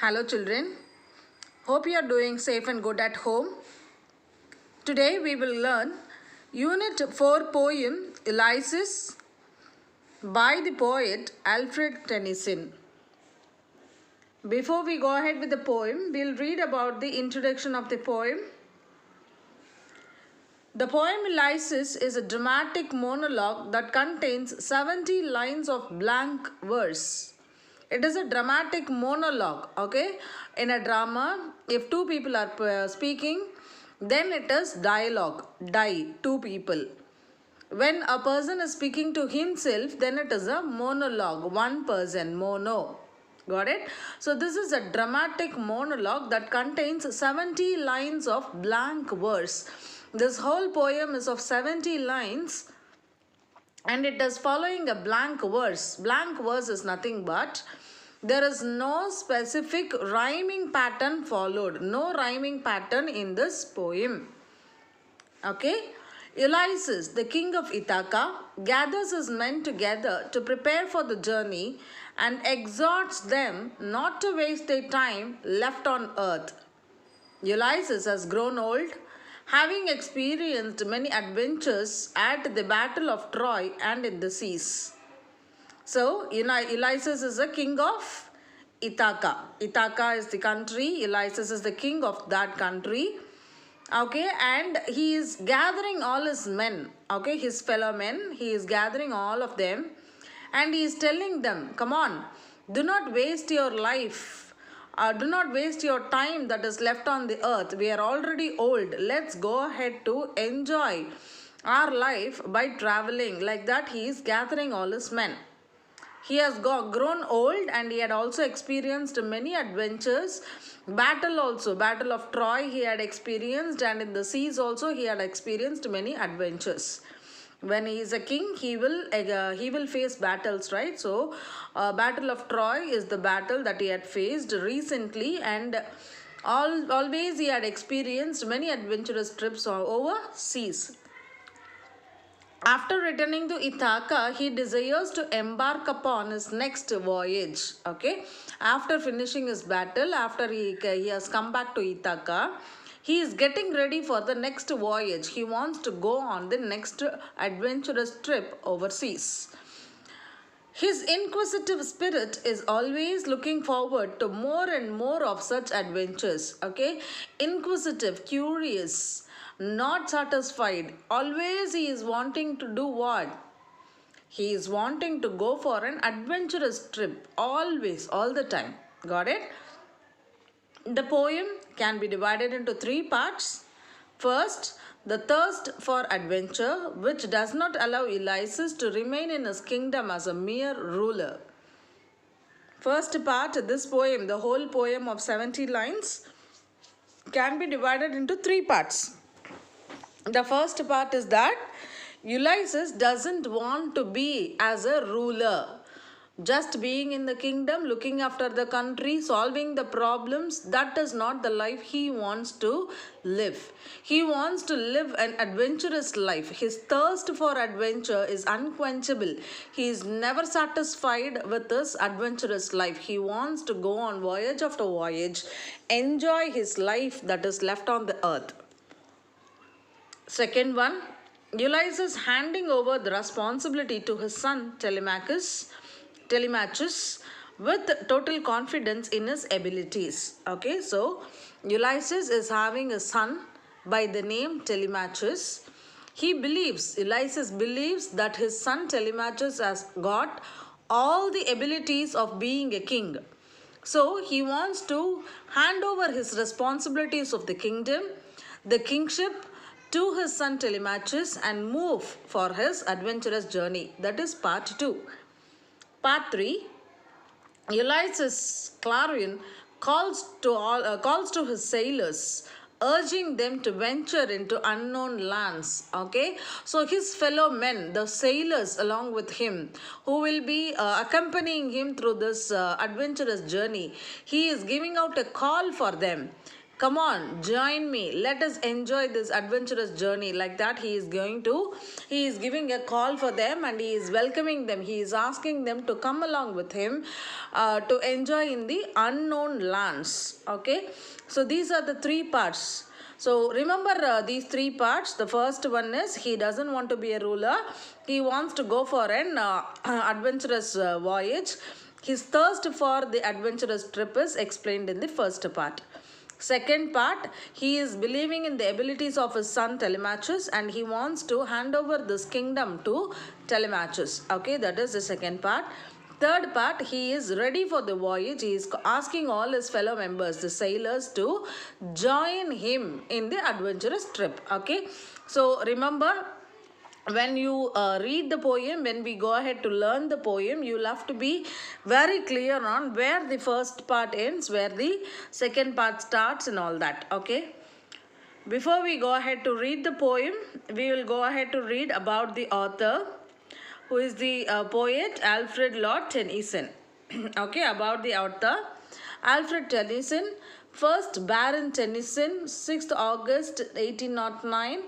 Hello children, hope you are doing safe and good at home. Today we will learn Unit 4 poem Ulysses by the poet Alfred Tennyson. Before we go ahead with the poem, we'll read about the introduction of the poem. The poem Ulysses is a dramatic monologue that contains 70 lines of blank verse. It is a dramatic monologue, okay? In a drama, if two people are speaking, then it is dialogue, two people. When a person is speaking to himself, then it is a monologue, one person, mono. Got it? So this is a dramatic monologue that contains 70 lines of blank verse. This whole poem is of 70 lines and it is following a blank verse. Blank verse is nothing but there is no specific rhyming pattern followed. No rhyming pattern in this poem. Okay? Ulysses, the king of Ithaca, gathers his men together to prepare for the journey and exhorts them not to waste their time left on earth. Ulysses has grown old, having experienced many adventures at the Battle of Troy and in the seas. So, Ulysses is the king of Ithaca. Ithaca is the country. Ulysses is the king of that country. Okay, and he is gathering all his men. Okay, his fellow men. He is gathering all of them. And he is telling them, come on, do not waste your life. Do not waste your time that is left on the earth. We are already old. Let's go ahead to enjoy our life by traveling. Like that, he is gathering all his men. He has grown old and he had also experienced many adventures. Battle of Troy he had experienced, and in the seas also he had experienced many adventures. When he is a king, he will face battles, right? So, Battle of Troy is the battle that he had faced recently, and always he had experienced many adventurous trips over seas. After returning to Ithaca, he desires to embark upon his next voyage. Okay, after finishing his battle, after he has come back to Ithaca, he is getting ready for the next voyage. He wants to go on the next adventurous trip overseas. His inquisitive spirit is always looking forward to more and more of such adventures. Okay, inquisitive, curious, not satisfied. Always he is wanting to do what? He is wanting to go for an adventurous trip. Always, all the time. Got it? The poem can be divided into three parts. First, the thirst for adventure, which does not allow Ulysses to remain in his kingdom as a mere ruler. First part, this poem, the whole poem of 70 lines, can be divided into three parts. The first part is that Ulysses doesn't want to be as a ruler. Just being in the kingdom, looking after the country, solving the problems, that is not the life he wants to live. He wants to live an adventurous life. His thirst for adventure is unquenchable. He is never satisfied with this adventurous life. He wants to go on voyage after voyage, enjoy his life that is left on the earth. Second one, Ulysses handing over the responsibility to his son Telemachus with total confidence in his abilities. Okay, so Ulysses is having a son by the name Telemachus. Ulysses believes that his son Telemachus has got all the abilities of being a king. So he wants to hand over his responsibilities of the kingdom, the kingship, to his son Telemachus and move for his adventurous journey. That is part 2. Part 3, Ulysses Clarion calls to his sailors, urging them to venture into unknown lands. Okay, so his fellow men, the sailors along with him, who will be accompanying him through this adventurous journey, he is giving out a call for them. come on, join me, let us enjoy this adventurous journey. Like that, he is giving a call for them, and he is welcoming them. He is asking them to come along with him to enjoy in the unknown lands. Okay, so these are the three parts. So remember these three parts. The first one is he doesn't want to be a ruler. He wants to go for an adventurous voyage. His thirst for the adventurous trip is explained in the first part. Second part, he is believing in the abilities of his son Telemachus, and he wants to hand over this kingdom to Telemachus. Okay, that is the second part. Third part, he is ready for the voyage. He is asking all his fellow members, the sailors, to join him in the adventurous trip. Okay, so remember, when you read the poem, when we go ahead to learn the poem, you'll have to be very clear on where the first part ends, where the second part starts, and all that. Okay, before we go ahead to read the poem, we will go ahead to read about the author, who is the poet Alfred Lord Tennyson. Okay, about the author Alfred Tennyson, 1st Baron Tennyson, 6th August 1809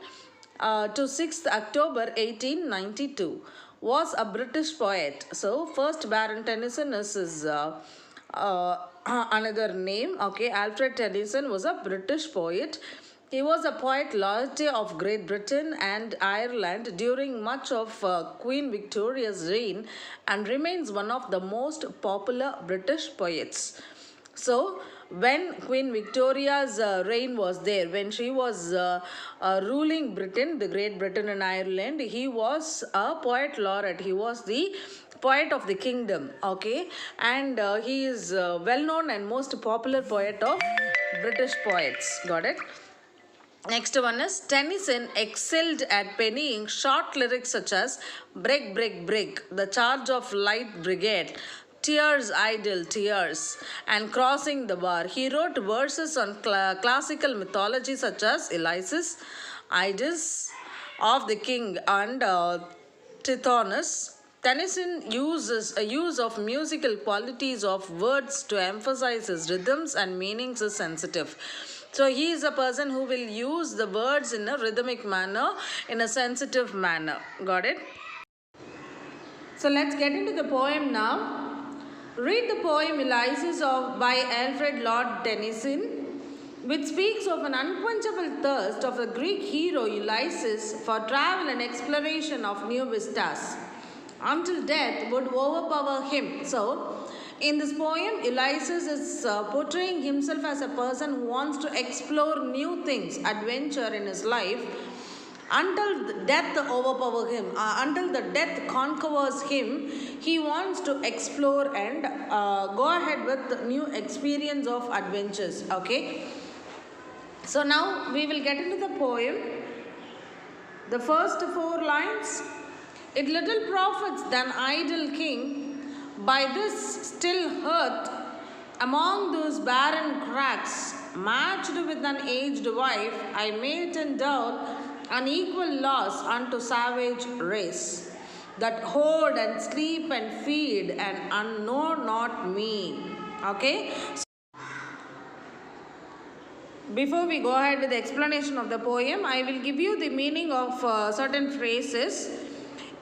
to 6th October 1892, was a British poet. So 1st Baron Tennyson is his another name. Okay, Alfred Tennyson was a British poet. He was a poet laureate of Great Britain and Ireland during much of Queen Victoria's reign, and remains one of the most popular British poets. So, when Queen Victoria's reign was there, when she was ruling Britain, the Great Britain and Ireland, he was a poet laureate. He was the poet of the kingdom. Okay, and he is well known and most popular poet of British poets. Got it? Next one is Tennyson excelled at penning short lyrics such as Break, Break, Break, The Charge of Light Brigade, Tears, Idle, Tears, and Crossing the Bar. He wrote verses on classical mythology such as Ulysses, Idas of the King, and Tithonus. Tennyson uses a use of musical qualities of words to emphasize his rhythms and meanings is sensitive. So he is a person who will use the words in a rhythmic manner, in a sensitive manner. Got it? So let's get into the poem now. Read the poem Ulysses by Alfred Lord Tennyson, which speaks of an unquenchable thirst of the Greek hero Ulysses for travel and exploration of new vistas, until death would overpower him. So, in this poem, Ulysses is portraying himself as a person who wants to explore new things, adventure in his life, until death overpowers him, until the death conquers him. He wants to explore and go ahead with new experience of adventures. Okay. So now we will get into the poem. The first 4 lines. It little profits than idle king, by this still earth, among those barren cracks, matched with an aged wife, I mate and down unequal loss unto savage race, that hoard and sleep and feed and know not me. Okay. Before we go ahead with the explanation of the poem, I will give you the meaning of certain phrases.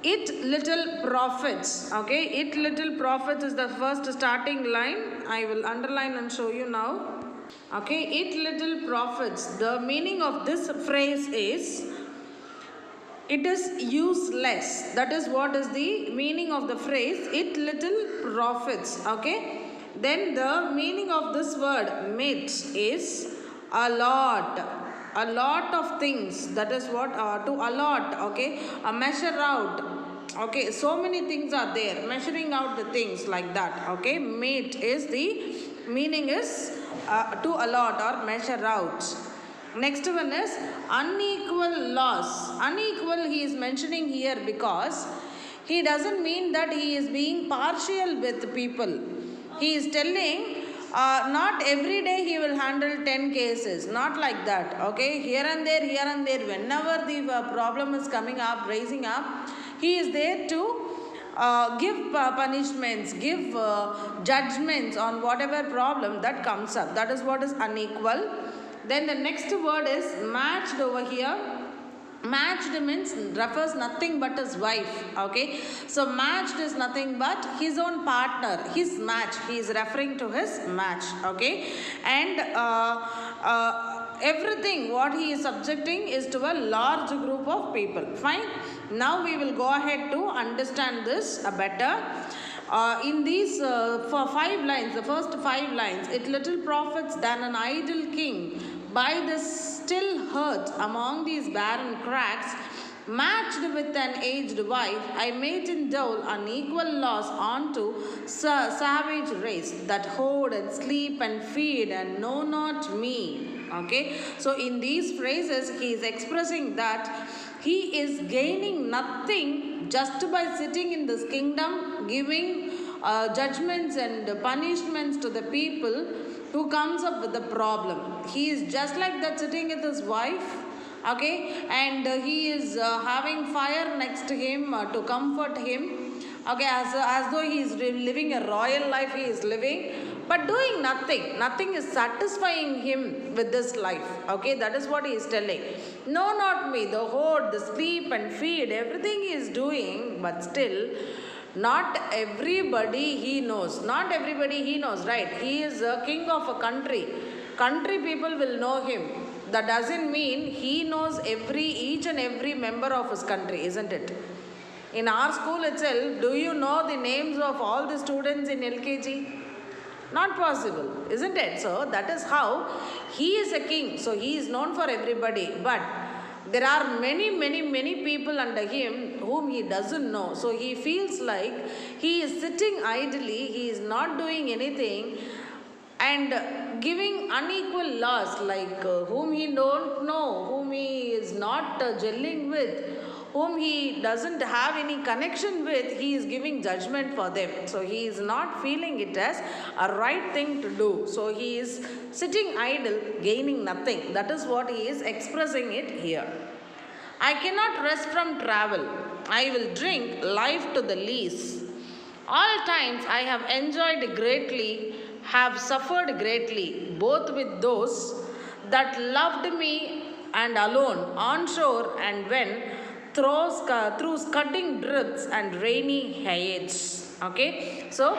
It little profits. Okay, it little profits is the first starting line. I will underline and show you now. Okay, it little profits. The meaning of this phrase is it is useless. That is what is the meaning of the phrase it little profits. Okay, then the meaning of this word mate is a lot of things. That is what to allot. Okay, a measure out. Okay, so many things are there, measuring out the things like that. Okay, mate is the meaning is to allot or measure out. Next one is unequal loss. Unequal he is mentioning here because he doesn't mean that he is being partial with people. He is telling not every day he will handle 10 cases, not like that. Okay, here and there, whenever the problem is coming up, raising up, he is there to give punishments, give judgments on whatever problem that comes up. That is what is unequal. Then the next word is matched over here. Matched means refers nothing but his wife. Okay, so matched is nothing but his own partner, his match. He is referring to his match. Okay, and everything what he is subjecting is to a large group of people. Fine. Now we will go ahead to understand this better. In these for 5 lines, the first 5 lines, it little profits than an idle king by the still hearth among these barren cracks, matched with an aged wife, I mate in dole unequal loss onto savage race that hoard and sleep and feed and know not me. Okay, so in these phrases he is expressing that he is gaining nothing just by sitting in this kingdom giving judgments and punishments to the people who comes up with the problem. He is just like that sitting with his wife, okay, and he is having fire next to him to comfort him, okay, as though he is living a royal life he is living, but doing nothing is satisfying him with this life. Okay, that is what he is telling. No, not me, the hoard, the sleep and feed, everything he is doing, but still not everybody he knows. Not everybody he knows, right? He is a king of a country. Country people will know him. That doesn't mean he knows each and every member of his country, isn't it? In our school itself, do you know the names of all the students in LKG? Not possible, isn't it? So that is how he is a king. So he is known for everybody. But there are many people under him whom he doesn't know. So he feels like he is sitting idly, he is not doing anything and giving unequal loss, like whom he don't know, whom he is not gelling with, whom he doesn't have any connection with, he is giving judgment for them. So he is not feeling it as a right thing to do. So he is sitting idle, gaining nothing. That is what he is expressing it here. I cannot rest from travel. I will drink life to the lees. All times I have enjoyed greatly, have suffered greatly, both with those that loved me and alone, on shore and when through scudding drifts and rainy heights. Okay, so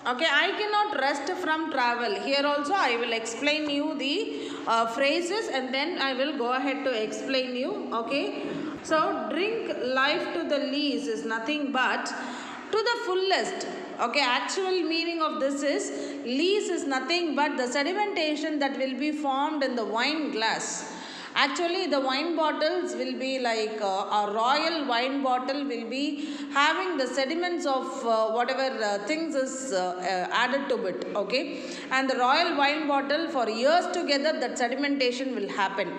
okay, I cannot rest from travel. Here also I will explain you the phrases and then I will go ahead to explain you. Okay, so drink life to the lees is nothing but to the fullest. Okay, actual meaning of this is lees is nothing but the sedimentation that will be formed in the wine glass. Actually, the wine bottles will be like a royal wine bottle will be having the sediments of whatever things is added to it. Okay, and the royal wine bottle for years together that sedimentation will happen,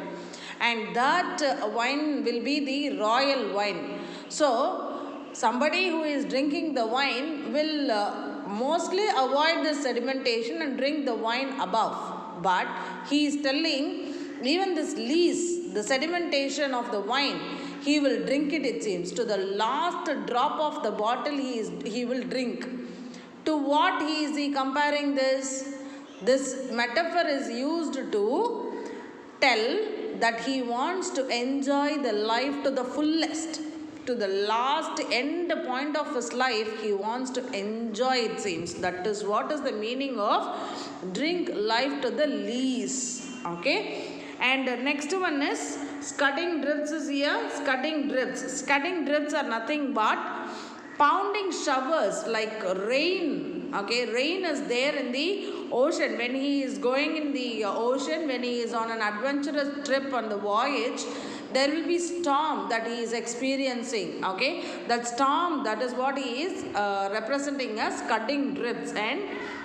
and that wine will be the royal wine. So somebody who is drinking the wine will mostly avoid the sedimentation and drink the wine above. But he is telling even this lees, the sedimentation of the wine, he will drink it, it seems. To the last drop of the bottle he will drink. To what is he comparing this? This metaphor is used to tell that he wants to enjoy the life to the fullest. To the last end point of his life, he wants to enjoy, it seems. That is what is the meaning of drink life to the lees. Okay. And next one is scudding drifts is here. Scudding drifts. Scudding drifts are nothing but pounding showers like rain. Okay, rain is there in the ocean. When he is going in the ocean, when he is on an adventurous trip on the voyage, there will be storm that he is experiencing. Okay, that storm, that is what he is representing as scudding drifts. And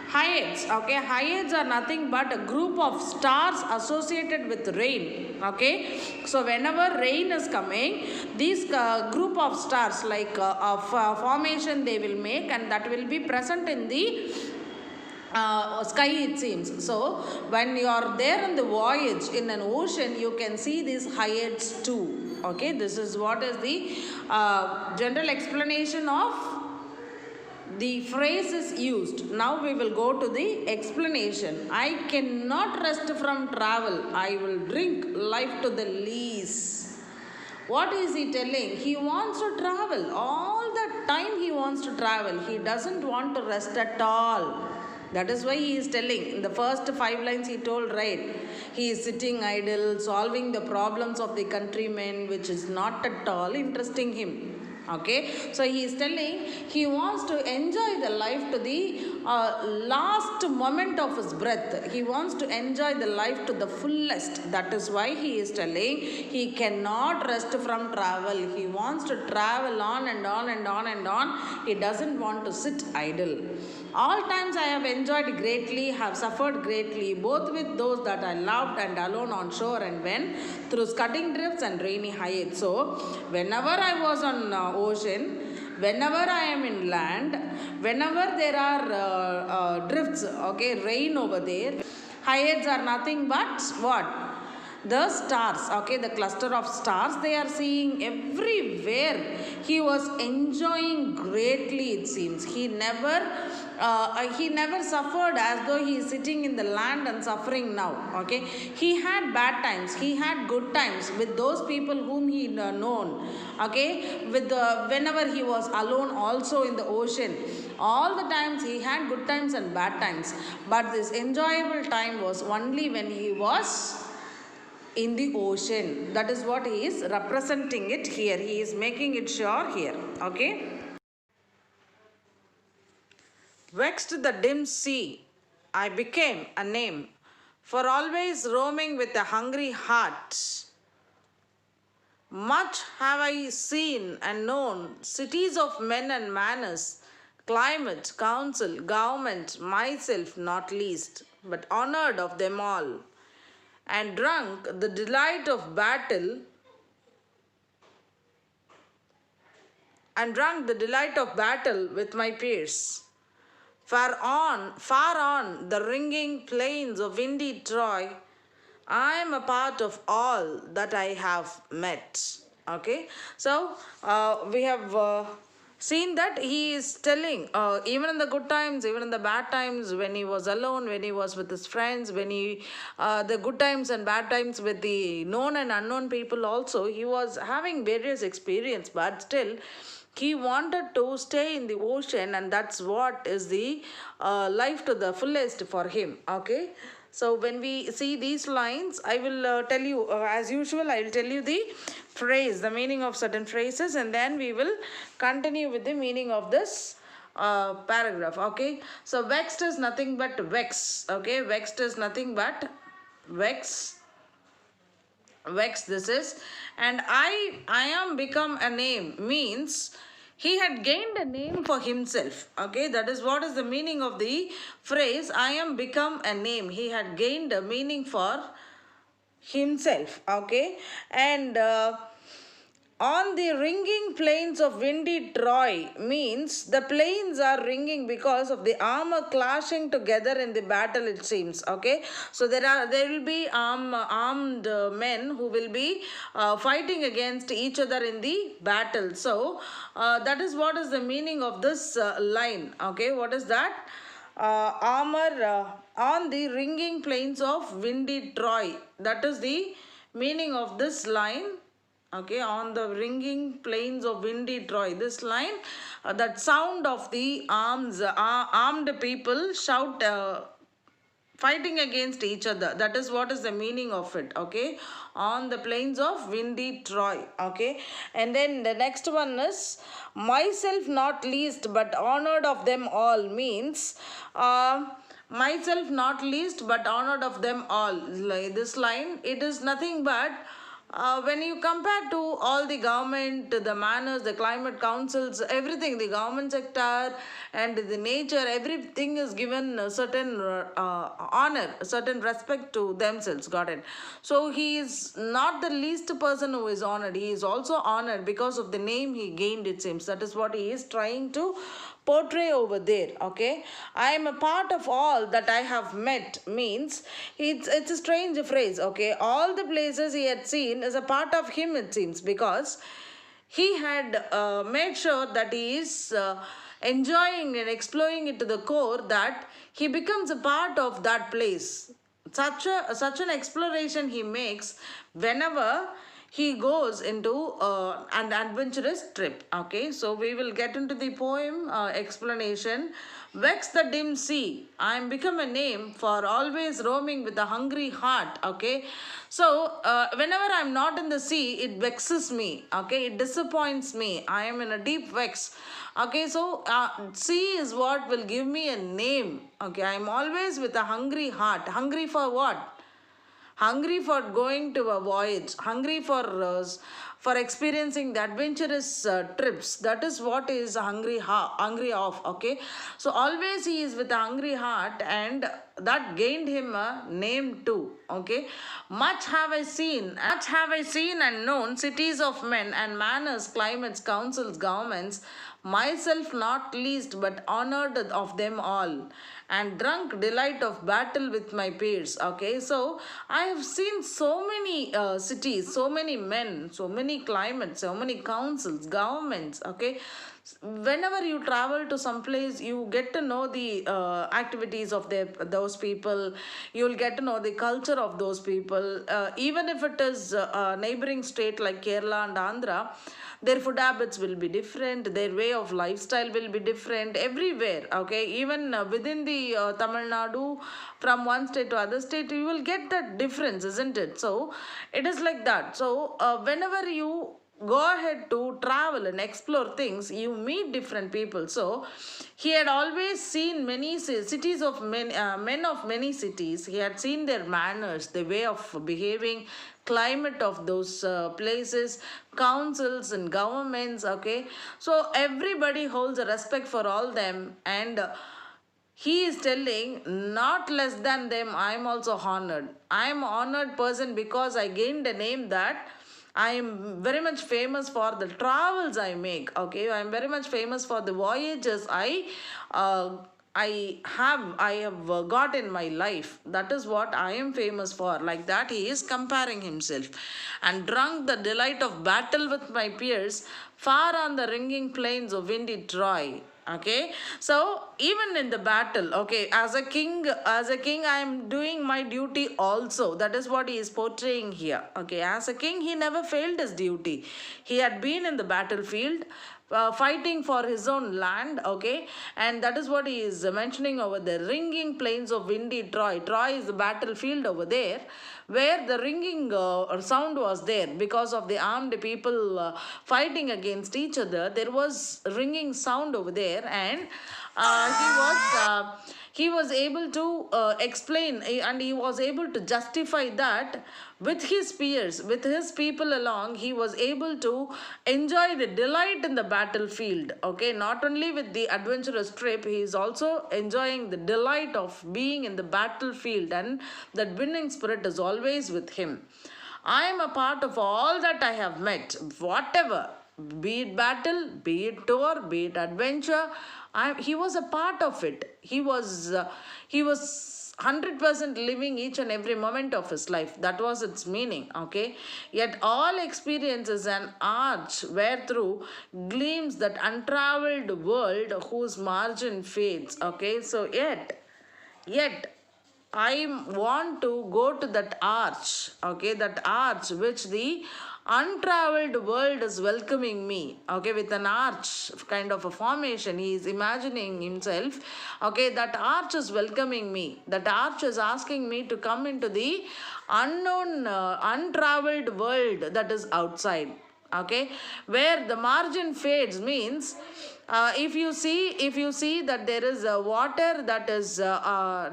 Hyads. Okay, Hyads are nothing but a group of stars associated with rain. Okay, so whenever rain is coming, these group of stars like formation they will make, and that will be present in the sky, it seems. So when you are there in the voyage in an ocean, you can see these Hyads too. Okay, this is what is the general explanation of the phrase is used. Now we will go to the explanation. I cannot rest from travel. I will drink life to the lees. What is he telling? He wants to travel. All the time he wants to travel. He doesn't want to rest at all. That is why he is telling. In the first 5 lines he told, right? He is sitting idle, solving the problems of the countrymen, which is not at all interesting him. Okay, so he is telling he wants to enjoy the life to the last moment of his breath. He wants to enjoy the life to the fullest. That is why he is telling he cannot rest from travel. He wants to travel on and on and on and on. He doesn't want to sit idle. All times I have enjoyed greatly, have suffered greatly, both with those that I loved and alone on shore and when through scudding drifts and rainy heights. So whenever I was on ocean, whenever I am in land, whenever there are drifts, okay, rain over there, heights are nothing but what? The stars, okay, the cluster of stars they are seeing everywhere. He was enjoying greatly, it seems. He never suffered as though he is sitting in the land and suffering now. Okay, he had bad times, he had good times with those people whom he known. Okay, with whenever he was alone also in the ocean, all the times he had good times and bad times. But this enjoyable time was only when he was in the ocean. That is what he is representing it here. He is making it sure here. Okay, vexed the dim sea, I became a name, for always roaming with a hungry heart. Much have I seen and known, cities of men and manners, climate, council, government, myself not least, but honored of them all, and drunk the delight of battle, with my peers. Far on the ringing plains of windy Troy, I am a part of all that I have met. Okay, so we have seen that he is telling even in the good times, even in the bad times, when he was alone, when he was with his friends, when he the good times and bad times with the known and unknown people also, he was having various experience, but still he wanted to stay in the ocean, and that's what is the life to the fullest for him. Okay, so when we see these lines, I will tell you, as usual, I will tell you the phrase, the meaning of certain phrases, and then we will continue with the meaning of this paragraph. Okay, so vexed is nothing but vex. Okay, vexed is nothing but vex. This is, and I am become a name means he had gained a name for himself. Okay, that is what is the meaning of the phrase I am become a name. He had gained a meaning for himself. Okay, and on the ringing plains of windy Troy means the plains are ringing because of the armor clashing together in the battle, it seems. Okay, so there will be armed men who will be fighting against each other in the battle. So that is what is the meaning of this line. Okay, what is that? Armor on the ringing plains of windy Troy. That is the meaning of this line. Okay, on the ringing plains of windy Troy, this line, that sound of the armed people shout, fighting against each other. That is what is the meaning of it. Okay, on the plains of windy Troy. Okay, and then the next one is myself not least but honored of them all means myself not least but honored of them all. This line, it is nothing but when you compare to all the government, the manners, the climate councils, everything, the government sector and the nature, everything is given a certain honor, a certain respect to themselves. Got it? So he is not the least person who is honored. He is also honored because of the name he gained, it seems. That is what he is trying to portray over there. Okay, I am a part of all that I have met means it's a strange phrase. Okay, all the places he had seen is a part of him, it seems, because he had made sure that he is enjoying and exploring it to the core that he becomes a part of that place. Such an exploration he makes whenever he goes into an adventurous trip. Okay, so we will get into the poem explanation. Vex the dim sea, I am become a name for always roaming with a hungry heart. Okay, so whenever I'm not in the sea, it vexes me. Okay, it disappoints me. I am in a deep vex. Okay, so sea is what will give me a name. Okay, I'm always with a hungry heart. Hungry for what? Hungry for going to a voyage, hungry for experiencing the adventurous trips. That is what is hungry of. Okay, so always he is with a hungry heart, and that gained him a name too. Okay, much have I seen and known, cities of men and manners, climates, councils, governments, myself not least but honored of them all, and drunk delight of battle with my peers. Okay, so I have seen so many cities, so many men, so many climates, so many councils, governments. Okay, whenever you travel to some place, you get to know the activities of those people. You will get to know the culture of those people, even if it is a neighboring state like Kerala and Andhra. Their food habits will be different, their way of lifestyle will be different everywhere. Okay, even within the Tamil Nadu, from one state to other state, you will get that difference, isn't it? So it is like that. So whenever you go ahead to travel and explore things, you meet different people. So he had always seen many cities of men of many cities. He had seen their manners, the way of behaving, climate of those places, councils and governments. Okay, so everybody holds a respect for all them, and he is telling, not less than them, I am also honored. I am honored person because I gained a name that I am very much famous for the travels I make. Okay, I am very much famous for the voyages uh, I have got in my life. That is what I am famous for. Like that, he is comparing himself. And drunk the delight of battle with my peers, far on the ringing plains of windy Troy. Okay, so even in the battle, okay, as a king, I am doing my duty also. That is what he is portraying here. Okay, as a king, he never failed his duty. He had been in the battlefield, fighting for his own land. Okay, and that is what he is mentioning over the ringing plains of windy Troy. Troy is the battlefield over there, where the ringing sound was there because of the armed people fighting against each other. There was ringing sound over there, and he was able to explain, and he was able to justify that with his peers, with his people along. He was able to enjoy the delight in the battlefield. Okay, not only with the adventurous trip, he is also enjoying the delight of being in the battlefield, and that winning spirit is always with him. I am a part of all that I have met, whatever, be it battle, be it tour, be it adventure. He was a part of it. He was 100% living each and every moment of his life. That was its meaning. Okay, yet all experience is an arch wherethrough gleams that untraveled world whose margin fades. Okay, so yet I want to go to that arch. Okay, that arch which the untraveled world is welcoming me. Okay, with an arch kind of a formation, he is imagining himself. Okay, that arch is welcoming me. That arch is asking me to come into the unknown, untraveled world that is outside. Okay, where the margin fades means, if you see that there is a water that is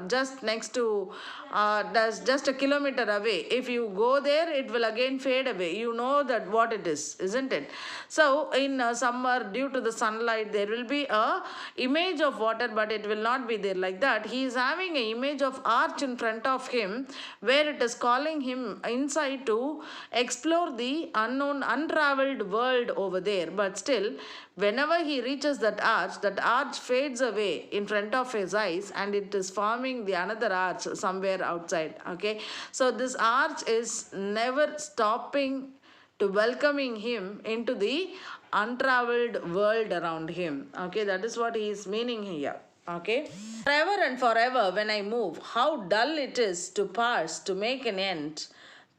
just next to, that's just a kilometer away. If you go there, it will again fade away. You know that what it is, isn't it? So in summer, due to the sunlight, there will be a image of water, but it will not be there. Like that, he is having an image of arch in front of him, where it is calling him inside to explore the unknown, untraveled world over there. But still, whenever he reaches that arch fades away in front of his eyes, and it is forming the another arch somewhere outside. Okay, so this arch is never stopping to welcoming him into the untraveled world around him. Okay, that is what he is meaning here. Okay, forever and forever when I move, how dull it is to pass, to make an end,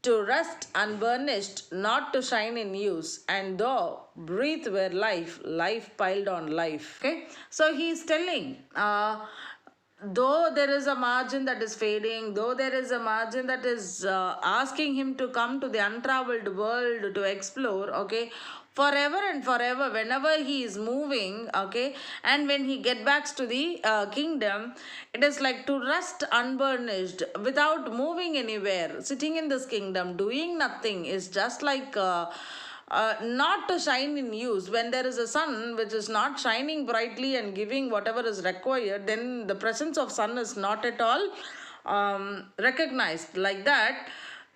to rust unburnished, not to shine in use, and though breathe were life, life piled on life. Okay, so he is telling, though there is a margin that is fading, though there is a margin that is asking him to come to the untraveled world to explore, okay, forever and forever whenever he is moving, okay, and when he get back to the kingdom, it is like to rest unburnished without moving anywhere, sitting in this kingdom doing nothing is just like not to shine in use. When there is a sun which is not shining brightly and giving whatever is required, then the presence of sun is not at all recognized. Like that,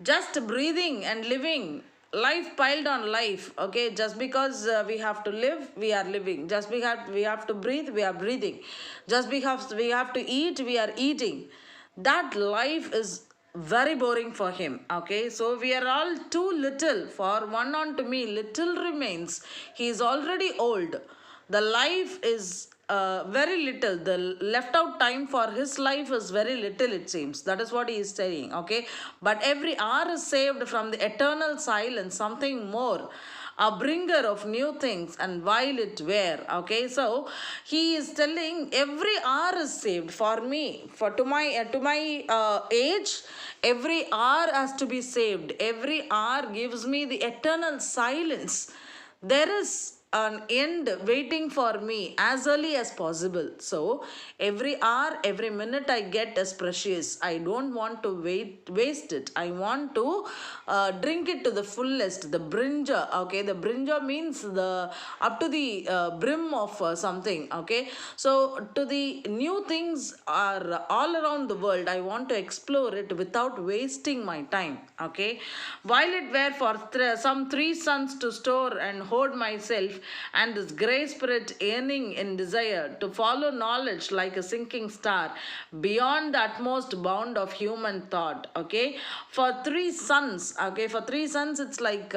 just breathing and living, life piled on life. Okay, just because we have to live, we are living. Just because we have to breathe, we are breathing. Just because we have to eat, we are eating. That life is very boring for him. Okay, so we are all too little for one unto me, little remains. He is already old. The life is very little. The left out time for his life is very little, it seems. That is what he is saying. Okay, but every hour is saved from the eternal silence, something more, a bringer of new things, and while it were. Okay, so he is telling every hour is saved for me, for to my age, every hour has to be saved. Every hour gives me the eternal silence. There is an end waiting for me as early as possible. So every hour, every minute I get is precious. I don't want to waste it. I want to drink it to the fullest. The brinja, okay, the brinja means the up to the brim of something. Okay, so to the new things are all around the world. I want to explore it without wasting my time. Okay, while it were for some 3 suns to store and hoard myself, and this grey spirit yearning in desire to follow knowledge like a sinking star beyond the utmost bound of human thought. Okay, for 3 suns, okay, for 3 suns it's like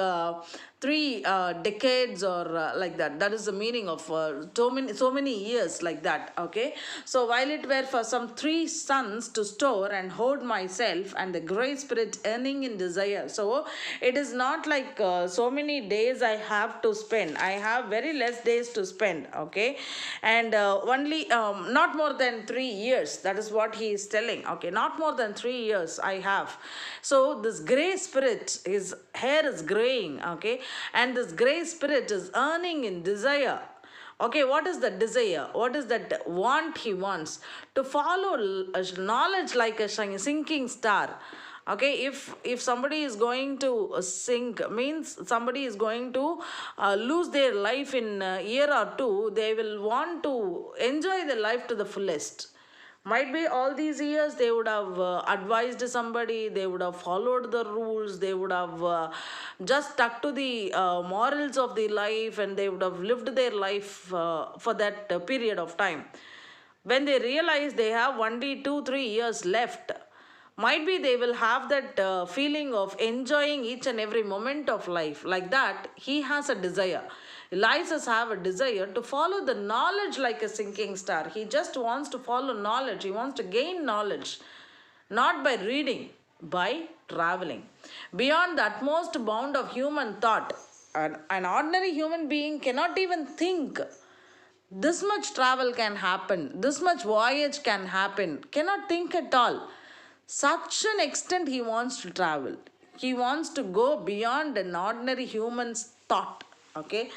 3 decades or like that. That is the meaning of so many years, like that. Okay, so while it were for some 3 suns to store and hoard myself, and the grey spirit earning in desire. So it is not like so many days I have to spend. I have very less days to spend. Okay, and only not more than 3 years. That is what he is telling. Okay, not more than 3 years I have. So this grey spirit, his hair is graying. Okay, and this grey spirit is earning in desire. Okay, what is the desire? What is that want he wants? To follow knowledge like a sinking star. Okay, if somebody is going to sink, means somebody is going to lose their life in a year or two, they will want to enjoy their life to the fullest. Might be all these years they would have advised somebody, they would have followed the rules, they would have just stuck to the morals of the life, and they would have lived their life for that period of time. When they realize they have only 2-3 years left, might be they will have that feeling of enjoying each and every moment of life. Like that, he has a desire. Elias have a desire to follow the knowledge like a sinking star. He just wants to follow knowledge. He wants to gain knowledge, not by reading, by traveling. Beyond the utmost bound of human thought, an ordinary human being cannot even think. This much travel can happen, this much voyage can happen, cannot think at all. Such an extent he wants to travel. He wants to go beyond an ordinary human's thought. Okay,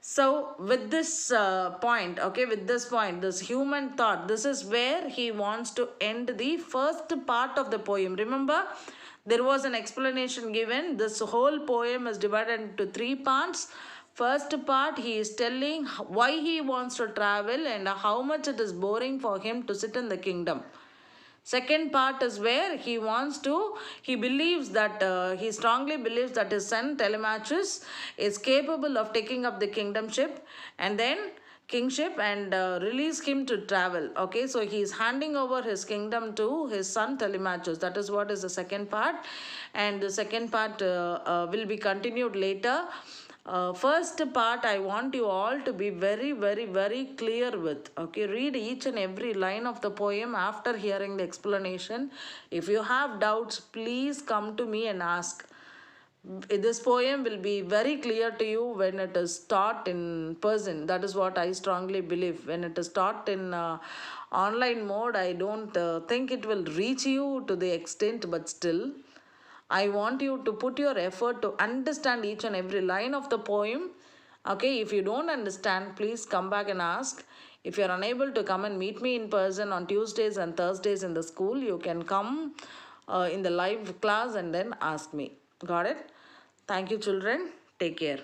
so with this point, okay, with this point, this human thought, this is where he wants to end the first part of the poem. Remember, there was an explanation given. This whole poem is divided into 3 parts. First part, he is telling why he wants to travel and how much it is boring for him to sit in the kingdom. Second part is where he believes that, he strongly believes that his son Telemachus is capable of taking up the kingdomship. And then kingship and release him to travel. Okay, so he is handing over his kingdom to his son Telemachus. That is what is the second part, and the second part will be continued later. First part, I want you all to be very, very, very clear with. Okay, read each and every line of the poem after hearing the explanation. If you have doubts, please come to me and ask. This poem will be very clear to you when it is taught in person. That is what I strongly believe. When it is taught in online mode, I don't think it will reach you to the extent, but still I want you to put your effort to understand each and every line of the poem. Okay, if you don't understand, please come back and ask. If you're unable to come and meet me in person on Tuesdays and Thursdays in the school, you can come in the live class and then ask me. Got it? Thank you, children. Take care.